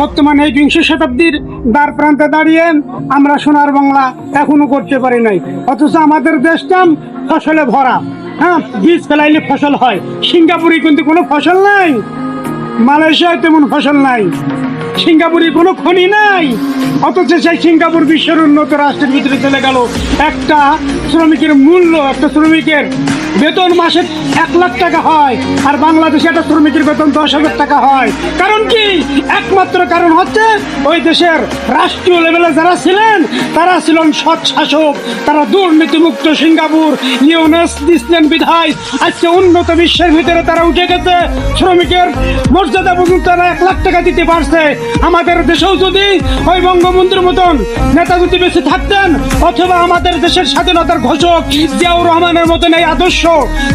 বর্তমানে এই বিংশ শতাব্দীর দ্বার প্রান্তে দাঁড়িয়ে আমরা সোনার বাংলা এখনো করতে পারি নাই, অথচ আমাদের দেশটা ফসলে ভরা। হ্যাঁ, বীজ ফেলাইলে ফসল হয়। সিঙ্গাপুরে কিন্তু কোনো ফসল নাই, মালয়েশিয়ায় তেমন ফসল নাই, সিঙ্গাপুরে কোনো খনি নাই, অথচ সেই সিঙ্গাপুর বিশ্বের উন্নত রাষ্ট্রের ভিতরে চলে গেল। একটা শ্রমিকের মূল্য, একটা শ্রমিকের বেতন মাসে 1 লাখ টাকা হয়, আর বাংলাদেশে একটা শ্রমিকের বেতন 10,000 টাকা হয়। কারণ কি? একমাত্র কারণ হচ্ছে ওই দেশের রাষ্ট্রীয় লেভেলে যারা ছিলেন তারা ছিলেন সৎ শাসক, তারা দুর্নীতিমুক্ত। সিঙ্গাপুর ইউনেস দিচ্ছেন বিধায় আজকে উন্নত বিশ্বের ভিতরে তারা উঠে গেছে। শ্রমিকের মর্যাদা পর্যন্ত তারা 1 লাখ টাকা দিতে পারছে। আমাদের দেশেও যদি ওই বঙ্গবন্ধুর মতন নেতা যদি বেঁচে থাকতেন, অথবা আমাদের দেশের স্বাধীনতার ঘোষক জিয়াউর রহমানের মতন এই আদর্শ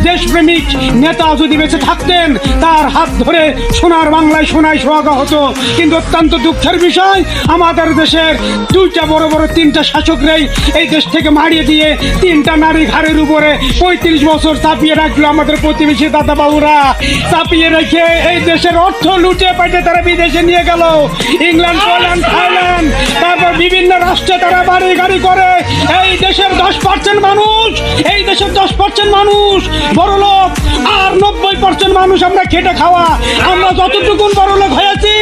দেশপ্রেমিক নেতা যদি বেঁচে থাকতেন, তার হাত ধরে সোনার বাংলায় সোনায় সোহাগা হতো। কিন্তু অত্যন্ত দুঃখের বিষয়, আমাদের দেশের 2টা বড় বড় 3টা শাসকরাই এই দেশ থেকে মারিয়ে দিয়ে 3টা নারী ঘাড়ের উপরে 35 বছর চাপিয়ে রাখলো। আমাদের প্রতিবেশী দাদা বাবুরা চাপিয়ে রেখে এই দেশের অর্থ লুটে পাইতে তারা বিদেশে নিয়ে গেল। ইংল্যান্ড, পোল্যান্ড, থাইল্যান্ড, তারপর বিভিন্ন রাষ্ট্রে তারা বাড়ি গাড়ি করে। এই দেশের 10% মানুষ, এই দেশের 10% মানুষ বড়লোক, আর 90% মানুষ আমরা খেটে খাওয়া। আমরা যতটুকু বড়লোক হয়েছি,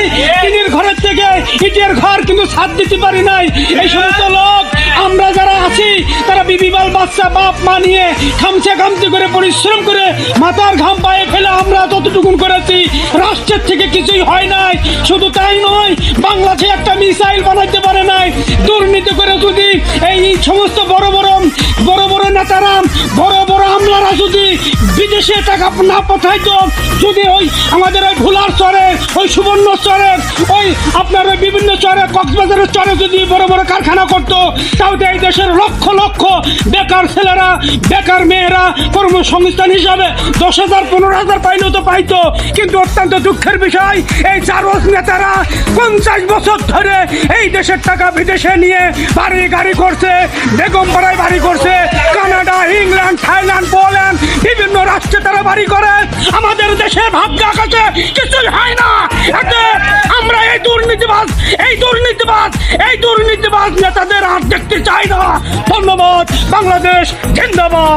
টিনের ঘরের থেকে ইটের ঘর কিন্তু ছাদ দিতে পারি নাই। এই সমস্ত লোক আমরা যারা আছি তারা বিবিবাল বাচ্চা বাপ মা নিয়ে খামচে করে পরিশ্রম করে মাথার ঘাম পায়ে ফেলে আমরা যতটুকু করেছি, রাষ্ট্রের থেকে কিছুই হয় নাই। শুধু তাই নয়, বাংলাদেশে একটা মিসাইল বানাইতে পারে নাই। দুর্নীতি করে যদি এই সমস্ত বড় বড় নেতারা, বড় বড় আমলারা যদি বিদেশে টাকা না পাঠাইতো, যদি ওই আমাদের ওই ভোলার চরে, ওই সুবর্ণ চরে, ওই আপনার ওই বিভিন্ন চরে, কক্সবাজারের চরে যদি বড় বড় কারখানা করতো, তাহলে এই দেশের লক্ষ লক্ষ বেকার ছেলেরা, বেকার মেয়েরা কর্মসংস্থান হিসাবে 10,000 15,000 পাইলেও তো পাইতো। কিন্তু অত্যন্ত দুঃখের বিষয়, এই জারজ নেতারা 50 বছর ধরে এই দেশের টাকা বিদেশে নিয়ে বাড়ি গাড়ি করছে, বেগমপাড়ায় বাড়ি করছে, কানাডা, ইংল্যান্ড, থাইল্যান্ড, পোল্যান্ড, বিভিন্ন রাষ্ট্রে তারা বাড়ি করে। আমাদের দেশে ভাগ্য আকাশে কিছুই হয় না। এতে আমরা এই দুর্নীতিবাজ নেতাদের আর দেখতে চাই না। ধন্যবাদ। বাংলাদেশ জিন্দাবাদ।